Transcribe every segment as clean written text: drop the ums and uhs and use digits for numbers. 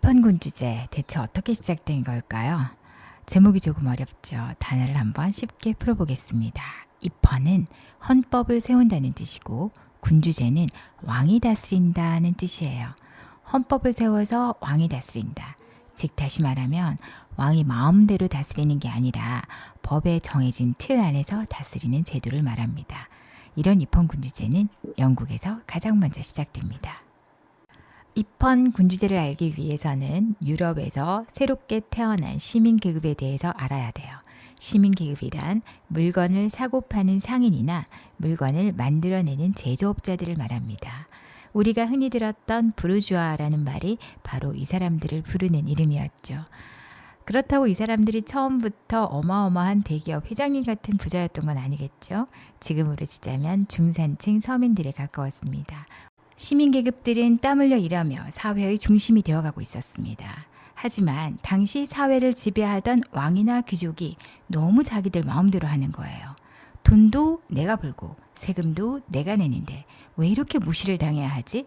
입헌군 주제 대체 어떻게 시작된 걸까요? 제목이 조금 어렵죠. 단어를 한번 쉽게 풀어보겠습니다. 입헌은 헌법을 세운다는 뜻이고 군주제는 왕이 다스린다는 뜻이에요. 헌법을 세워서 왕이 다스린다. 즉 다시 말하면 왕이 마음대로 다스리는 게 아니라 법에 정해진 틀 안에서 다스리는 제도를 말합니다. 이런 입헌군주제는 영국에서 가장 먼저 시작됩니다. 입헌 군주제를 알기 위해서는 유럽에서 새롭게 태어난 시민계급에 대해서 알아야 돼요. 시민계급이란 물건을 사고 파는 상인이나 물건을 만들어내는 제조업자들을 말합니다. 우리가 흔히 들었던 부르주아라는 말이 바로 이 사람들을 부르는 이름이었죠. 그렇다고 이 사람들이 처음부터 어마어마한 대기업 회장님 같은 부자였던 건 아니겠죠. 지금으로 치자면 중산층 서민들에 가까웠습니다. 시민계급들은 땀 흘려 일하며 사회의 중심이 되어가고 있었습니다. 하지만 당시 사회를 지배하던 왕이나 귀족이 너무 자기들 마음대로 하는 거예요. 돈도 내가 벌고 세금도 내가 내는데 왜 이렇게 무시를 당해야 하지?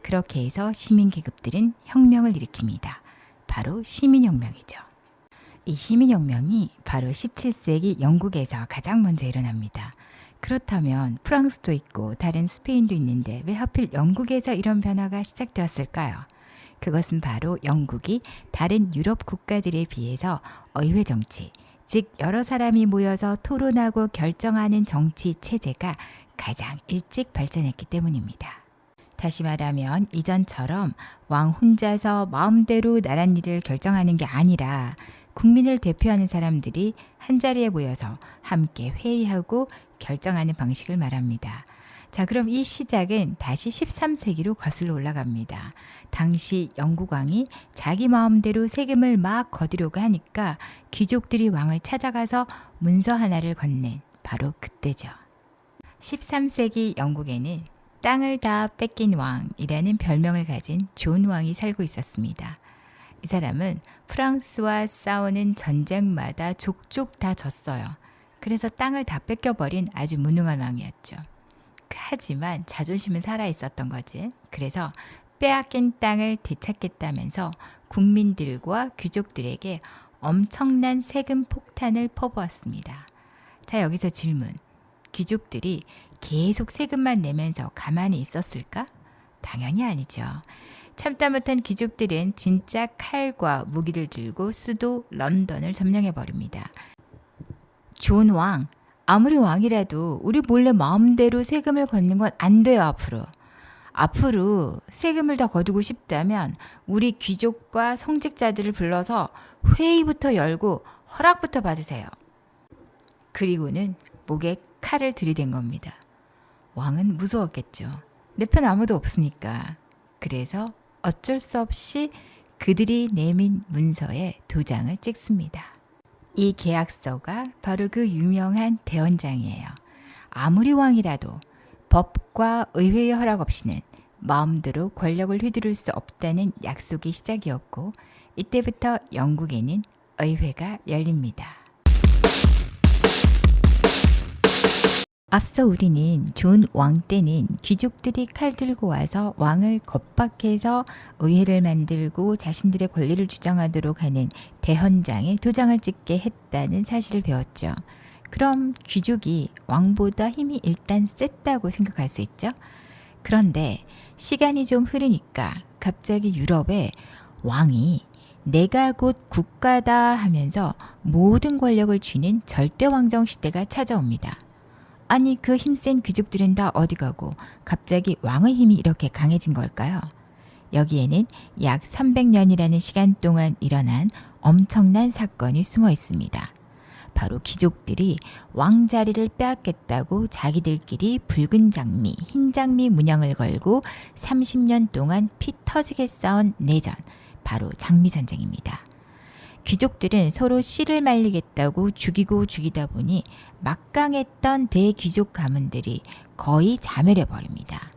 그렇게 해서 시민계급들은 혁명을 일으킵니다. 바로 시민혁명이죠. 이 시민혁명이 바로 17세기 영국에서 가장 먼저 일어납니다. 그렇다면 프랑스도 있고 다른 스페인도 있는데 왜 하필 영국에서 이런 변화가 시작되었을까요? 그것은 바로 영국이 다른 유럽 국가들에 비해서 의회 정치, 즉 여러 사람이 모여서 토론하고 결정하는 정치 체제가 가장 일찍 발전했기 때문입니다. 다시 말하면 이전처럼 왕 혼자서 마음대로 나랏일을 결정하는 게 아니라 국민을 대표하는 사람들이 한자리에 모여서 함께 회의하고 결정하는 방식을 말합니다. 자, 그럼 이 시작은 다시 13세기로 거슬러 올라갑니다. 당시 영국 왕이 자기 마음대로 세금을 막 거두려고 하니까 귀족들이 왕을 찾아가서 문서 하나를 건넨 바로 그때죠. 13세기 영국에는 땅을 다 뺏긴 왕이라는 별명을 가진 존 왕이 살고 있었습니다. 이 사람은 프랑스와 싸우는 전쟁마다 족족 다 졌어요. 그래서 땅을 다 뺏겨버린 아주 무능한 왕이었죠. 하지만 자존심은 살아있었던 거지. 그래서 빼앗긴 땅을 되찾겠다면서 국민들과 귀족들에게 엄청난 세금 폭탄을 퍼부었습니다. 자, 여기서 질문. 귀족들이 계속 세금만 내면서 가만히 있었을까? 당연히 아니죠. 참다 못한 귀족들은 진짜 칼과 무기를 들고 수도 런던을 점령해버립니다. 존 왕, 아무리 왕이라도 우리 몰래 마음대로 세금을 걷는 건 안 돼요, 앞으로. 앞으로 세금을 더 거두고 싶다면 우리 귀족과 성직자들을 불러서 회의부터 열고 허락부터 받으세요. 그리고는 목에 칼을 들이댄 겁니다. 왕은 무서웠겠죠. 내 편 아무도 없으니까. 그래서 어쩔 수 없이 그들이 내민 문서에 도장을 찍습니다. 이 계약서가 바로 그 유명한 대헌장이에요. 아무리 왕이라도 법과 의회의 허락 없이는 마음대로 권력을 휘두를 수 없다는 약속의 시작이었고 이때부터 영국에는 의회가 열립니다. 앞서 우리는 존 왕 때는 귀족들이 칼 들고 와서 왕을 겁박해서 의회를 만들고 자신들의 권리를 주장하도록 하는 대헌장에 도장을 찍게 했다는 사실을 배웠죠. 그럼 귀족이 왕보다 힘이 일단 셌다고 생각할 수 있죠. 그런데 시간이 좀 흐르니까 갑자기 유럽에 왕이 내가 곧 국가다 하면서 모든 권력을 쥐는 절대왕정 시대가 찾아옵니다. 아니 그 힘센 귀족들은 다 어디 가고 갑자기 왕의 힘이 이렇게 강해진 걸까요? 여기에는 약 300년이라는 시간 동안 일어난 엄청난 사건이 숨어 있습니다. 바로 귀족들이 왕자리를 빼앗겠다고 자기들끼리 붉은 장미, 흰 장미 문양을 걸고 30년 동안 피 터지게 싸운 내전, 바로 장미전쟁입니다. 귀족들은 서로 씨를 말리겠다고 죽이다 보니 막강했던 대귀족 가문들이 거의 자멸해버립니다.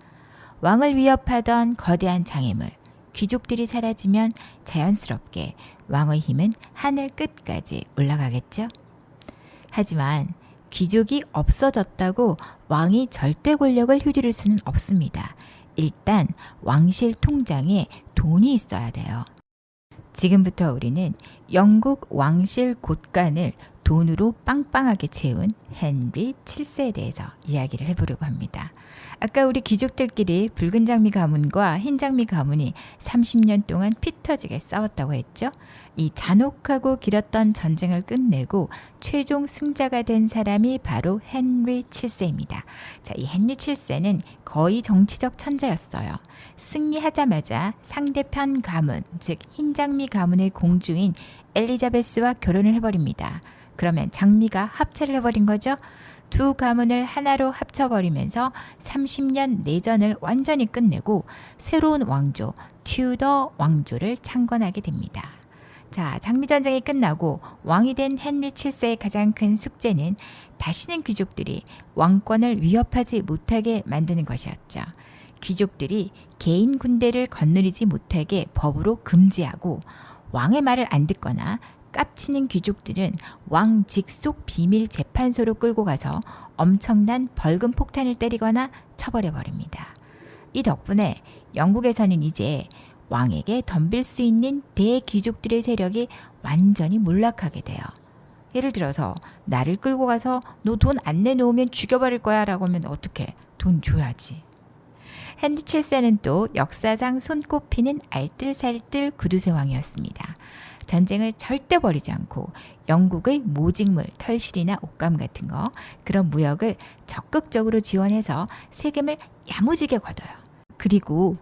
왕을 위협하던 거대한 장애물, 귀족들이 사라지면 자연스럽게 왕의 힘은 하늘 끝까지 올라가겠죠? 하지만 귀족이 없어졌다고 왕이 절대 권력을 휘두를 수는 없습니다. 일단 왕실 통장에 돈이 있어야 돼요. 지금부터 우리는 영국 왕실 곳간을 돈으로 빵빵하게 채운 헨리 7세에 대해서 이야기를 해보려고 합니다. 아까 우리 귀족들끼리 붉은 장미 가문과 흰 장미 가문이 30년 동안 피 터지게 싸웠다고 했죠. 이 잔혹하고 길었던 전쟁을 끝내고 최종 승자가 된 사람이 바로 헨리 7세입니다. 자, 이 헨리 7세는 거의 정치적 천재였어요. 승리하자마자 상대편 가문, 즉 흰장미 가문의 공주인 엘리자베스와 결혼을 해버립니다. 그러면 장미가 합체를 해버린 거죠. 두 가문을 하나로 합쳐버리면서 30년 내전을 완전히 끝내고 새로운 왕조, 튜더 왕조를 창건하게 됩니다. 자, 장미전쟁이 끝나고 왕이 된 헨리 7세의 가장 큰 숙제는 다시는 귀족들이 왕권을 위협하지 못하게 만드는 것이었죠. 귀족들이 개인 군대를 거느리지 못하게 법으로 금지하고 왕의 말을 안 듣거나 깝치는 귀족들은 왕 직속 비밀 재판소로 끌고 가서 엄청난 벌금 폭탄을 때리거나 처벌해버립니다. 이 덕분에 영국에서는 이제 왕에게 덤빌 수 있는 대귀족들의 세력이 완전히 몰락하게 돼요. 예를 들어서 나를 끌고 가서 너 돈 안 내놓으면 죽여버릴 거야 라고 하면 어떡해? 돈 줘야지. 헨리 7세는 또 역사상 손꼽히는 알뜰살뜰 구두쇠 왕이었습니다. 전쟁을 절대 버리지 않고 영국의 모직물, 털실이나 옷감 같은 거 그런 무역을 적극적으로 지원해서 세금을 야무지게 걷어요. 그리고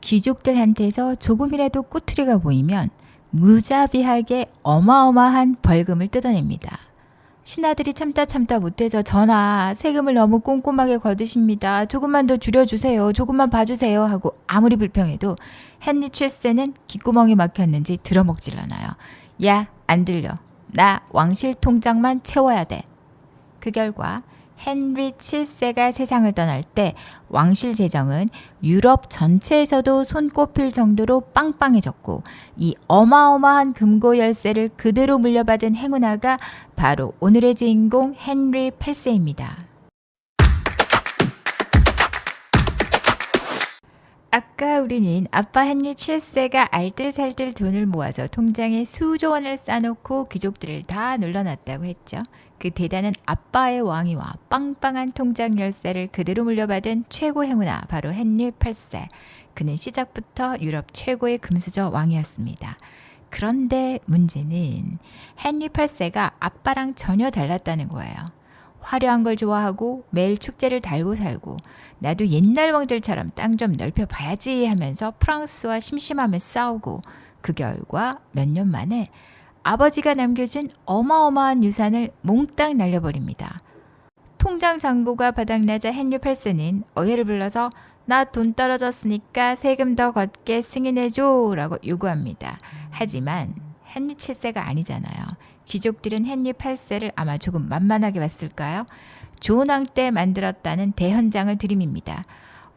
귀족들한테서 조금이라도 꼬투리가 보이면 무자비하게 어마어마한 벌금을 뜯어냅니다. 신하들이 참다 못해서 전하 세금을 너무 꼼꼼하게 거두십니다. 조금만 더 줄여주세요. 조금만 봐주세요 하고 아무리 불평해도 헨리 7세는 귓구멍이 막혔는지 들어먹질 않아요. 야, 안 들려. 나 왕실 통장만 채워야 돼. 그 결과 헨리 7세가 세상을 떠날 때 왕실 재정은 유럽 전체에서도 손꼽힐 정도로 빵빵해졌고 이 어마어마한 금고 열쇠를 그대로 물려받은 행운아가 바로 오늘의 주인공 헨리 8세입니다. 아까 우리는 아빠 헨리 7세가 알뜰살뜰 돈을 모아서 통장에 수조 원을 쌓아놓고 귀족들을 다 눌러놨다고 했죠. 그 대단한 아빠의 왕위와 빵빵한 통장 열쇠를 그대로 물려받은 최고 행운아 바로 헨리 8세. 그는 시작부터 유럽 최고의 금수저 왕이었습니다. 그런데 문제는 헨리 8세가 아빠랑 전혀 달랐다는 거예요. 화려한 걸 좋아하고 매일 축제를 달고 살고 나도 옛날 왕들처럼 땅 좀 넓혀봐야지 하면서 프랑스와 심심하며 싸우고 그 결과 몇 년 만에 아버지가 남겨준 어마어마한 유산을 몽땅 날려버립니다. 통장 잔고가 바닥나자 헨리 8세는 어회를 불러서 나 돈 떨어졌으니까 세금 더 걷게 승인해줘 라고 요구합니다. 하지만 헨리 7세가 아니잖아요. 귀족들은 헨리 8세를 아마 조금 만만하게 봤을까요? 좋은 왕 때 만들었다는 대현장을 들이밉니다.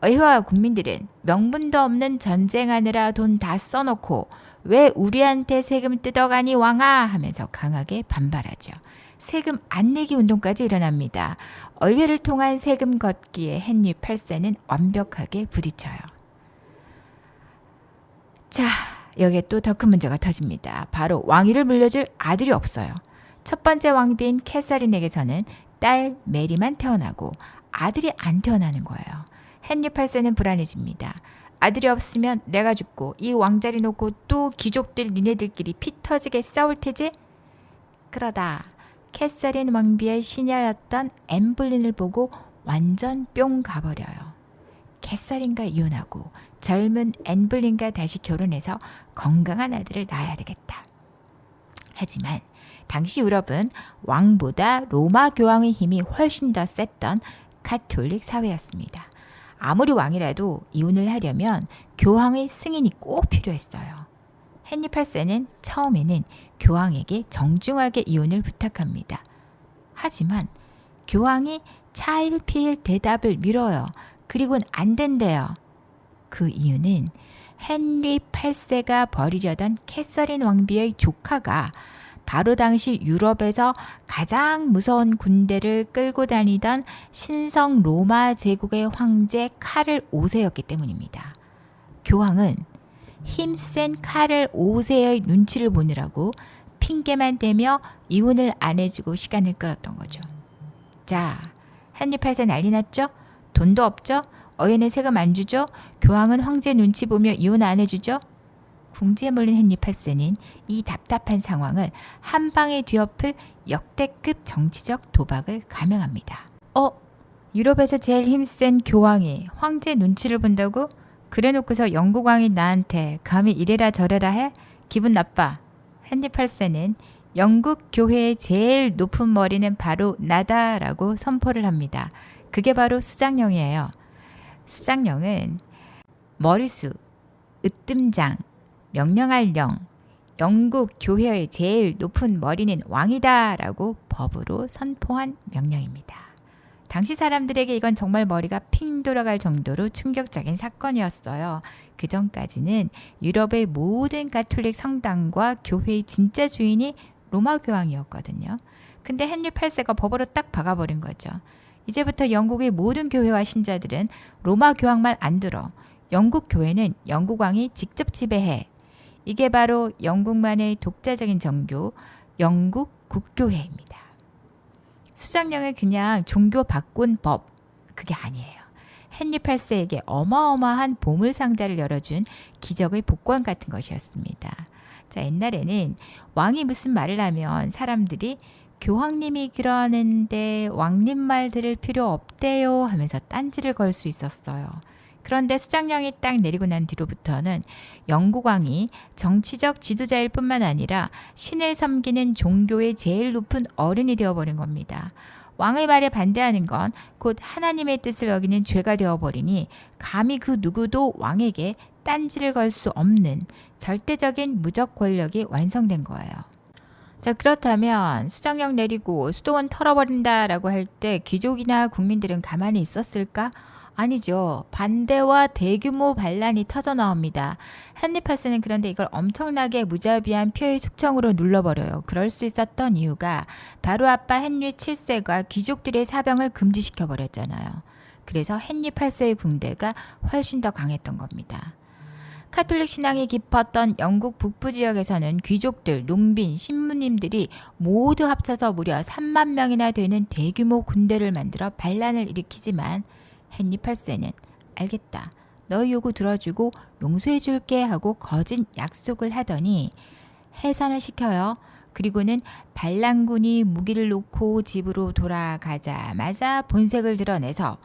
의회와 국민들은 명분도 없는 전쟁하느라 돈 다 써놓고 왜 우리한테 세금 뜯어가니 왕아 하면서 강하게 반발하죠. 세금 안 내기 운동까지 일어납니다. 의회를 통한 세금 걷기에 헨리 8세는 완벽하게 부딪혀요. 자, 여기에 또 더 큰 문제가 터집니다. 바로 왕위를 물려줄 아들이 없어요. 첫 번째 왕비인 캐서린에게서는 딸 메리만 태어나고 아들이 안 태어나는 거예요. 헨리 8세는 불안해집니다. 아들이 없으면 내가 죽고 이 왕자리 놓고 또 귀족들 니네들끼리 피 터지게 싸울 테지? 그러다 캐서린 왕비의 시녀였던 엠블린을 보고 완전 뿅 가버려요. 캐서린과 이혼하고 젊은 엠블린과 다시 결혼해서 건강한 아들을 낳아야 되겠다. 하지만 당시 유럽은 왕보다 로마 교황의 힘이 훨씬 더 셌던 가톨릭 사회였습니다. 아무리 왕이라도 이혼을 하려면 교황의 승인이 꼭 필요했어요. 헨리 8세는 처음에는 교황에게 정중하게 이혼을 부탁합니다. 하지만 교황이 차일피일 대답을 미뤄요. 그리고는 안 된대요. 그 이유는 헨리 8세가 버리려던 캐서린 왕비의 조카가 바로 당시 유럽에서 가장 무서운 군대를 끌고 다니던 신성 로마 제국의 황제 카를 5세였기 때문입니다. 교황은 힘센 카를 5세의 눈치를 보느라고 핑계만 대며 이혼을 안 해주고 시간을 끌었던 거죠. 자, 헨리 8세 난리 났죠? 돈도 없죠? 어연의 세금 안 주죠? 교황은 황제 눈치 보며 이혼 안 해주죠? 궁지에 몰린 헨리 8세는 이 답답한 상황을 한 방에 뒤엎을 역대급 정치적 도박을 감행합니다. 유럽에서 제일 힘센 교황이 황제 눈치를 본다고? 그래놓고서 영국 왕이 나한테 감히 이래라 저래라 해? 기분 나빠. 헨리 8세는 영국 교회의 제일 높은 머리는 바로 나다라고 선포를 합니다. 그게 바로 수장령이에요. 수장령은 머리수, 으뜸장, 명령할 령, 영국 교회의 제일 높은 머리는 왕이다라고 법으로 선포한 명령입니다. 당시 사람들에게 이건 정말 머리가 핑 돌아갈 정도로 충격적인 사건이었어요. 그 전까지는 유럽의 모든 가톨릭 성당과 교회의 진짜 주인이 로마 교황이었거든요. 근데 헨리 8세가 법으로 딱 박아버린 거죠. 이제부터 영국의 모든 교회와 신자들은 로마 교황 말 안 들어. 영국 교회는 영국 왕이 직접 지배해. 이게 바로 영국만의 독자적인 정교, 영국 국교회입니다. 수장령은 그냥 종교 바꾼 법, 그게 아니에요. 헨리 8세에게 어마어마한 보물상자를 열어준 기적의 복권 같은 것이었습니다. 자, 옛날에는 왕이 무슨 말을 하면 사람들이 교황님이 그러는데 왕님 말 들을 필요 없대요 하면서 딴지를 걸 수 있었어요. 그런데 수장령이 딱 내리고 난 뒤로부터는 영국 왕이 정치적 지도자일 뿐만 아니라 신을 섬기는 종교의 제일 높은 어른이 되어버린 겁니다. 왕의 말에 반대하는 건 곧 하나님의 뜻을 어기는 죄가 되어버리니 감히 그 누구도 왕에게 딴지를 걸 수 없는 절대적인 무적 권력이 완성된 거예요. 자, 그렇다면 수장령 내리고 수도원 털어버린다라고 할 때 귀족이나 국민들은 가만히 있었을까? 아니죠. 반대와 대규모 반란이 터져 나옵니다. 헨리 8세는 그런데 이걸 엄청나게 무자비한 표의 숙청으로 눌러버려요. 그럴 수 있었던 이유가 바로 아빠 헨리 7세가 귀족들의 사병을 금지시켜버렸잖아요. 그래서 헨리 8세의 군대가 훨씬 더 강했던 겁니다. 카톨릭 신앙이 깊었던 영국 북부 지역에서는 귀족들, 농빈, 신부님들이 모두 합쳐서 무려 3만 명이나 되는 대규모 군대를 만들어 반란을 일으키지만 헨리 8세는 알겠다. 너희 요구 들어주고 용서해줄게 하고 거짓 약속을 하더니 해산을 시켜요. 그리고는 반란군이 무기를 놓고 집으로 돌아가자마자 본색을 드러내서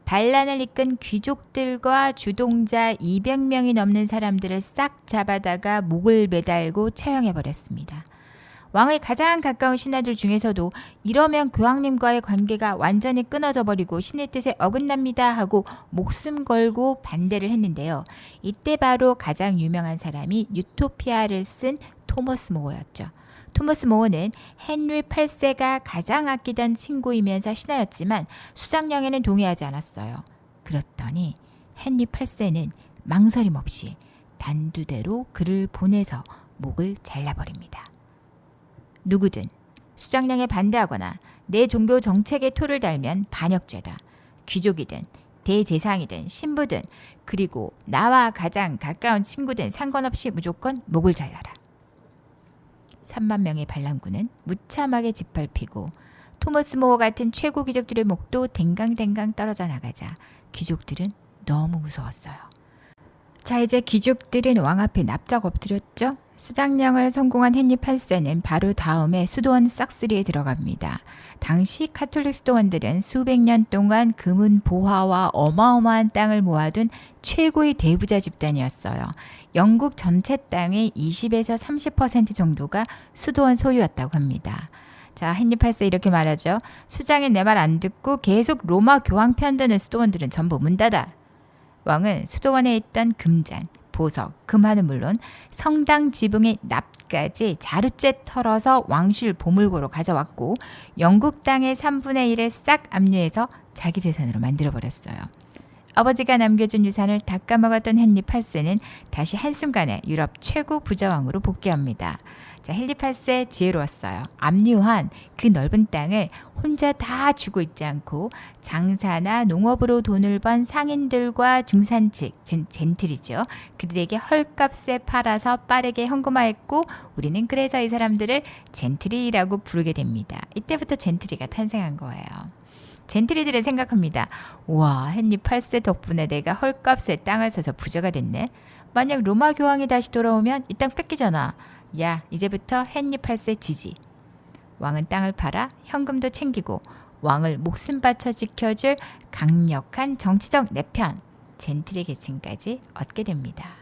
반란을 이끈 귀족들과 주동자 200명이 넘는 사람들을 싹 잡아다가 목을 매달고 처형해버렸습니다. 왕의 가장 가까운 신하들 중에서도 이러면 교황님과의 관계가 완전히 끊어져 버리고 신의 뜻에 어긋납니다 하고 목숨 걸고 반대를 했는데요. 이때 바로 가장 유명한 사람이 유토피아를 쓴 토머스 모어였죠. 토머스 모어는 헨리 8세가 가장 아끼던 친구이면서 신하였지만 수장령에는 동의하지 않았어요. 그렇더니 헨리 8세는 망설임 없이 단두대로 그를 보내서 목을 잘라버립니다. 누구든 수장령에 반대하거나 내 종교 정책에 토를 달면 반역죄다. 귀족이든 대제상이든 신부든 그리고 나와 가장 가까운 친구든 상관없이 무조건 목을 잘라라. 3만 명의 반란군은 무참하게 짓밟히고 토머스 모어 같은 최고 귀족들의 목도 댕강댕강 떨어져 나가자 귀족들은 너무 무서웠어요. 자, 이제 귀족들은 왕 앞에 납작 엎드렸죠. 수장령을 성공한 헨리 8세는 바로 다음에 수도원 싹쓸이에 들어갑니다. 당시 카톨릭 수도원들은 수백 년 동안 금은 보화와 어마어마한 땅을 모아둔 최고의 대부자 집단이었어요. 영국 전체 땅의 20에서 30% 정도가 수도원 소유였다고 합니다. 자, 헨리 8세 이렇게 말하죠. 수장이 내 말 안 듣고 계속 로마 교황 편드는 수도원들은 전부 문 닫아. 왕은 수도원에 있던 금잔, 보석, 금화는 물론 성당 지붕의 납까지 자루째 털어서 왕실 보물고로 가져왔고 영국 땅의 3분의 1을 싹 압류해서 자기 재산으로 만들어버렸어요. 아버지가 남겨준 유산을 다 까먹었던 헨리 8세는 다시 한순간에 유럽 최고 부자왕으로 복귀합니다. 자, 헨리 8세 지혜로웠어요. 압류한 그 넓은 땅을 혼자 다 주고 있지 않고 장사나 농업으로 돈을 번 상인들과 중산층, 젠틀이죠. 그들에게 헐값에 팔아서 빠르게 현금화했고 우리는 그래서 이 사람들을 젠트리라고 부르게 됩니다. 이때부터 젠트리가 탄생한 거예요. 젠트리들은 생각합니다. 우와, 헨리 8세 덕분에 내가 헐값에 땅을 사서 부자가 됐네. 만약 로마 교황이 다시 돌아오면 이 땅 뺏기잖아. 야, 이제부터 헨리 8세 지지. 왕은 땅을 팔아 현금도 챙기고 왕을 목숨 바쳐 지켜줄 강력한 정치적 내편, 젠틀의 계층까지 얻게 됩니다.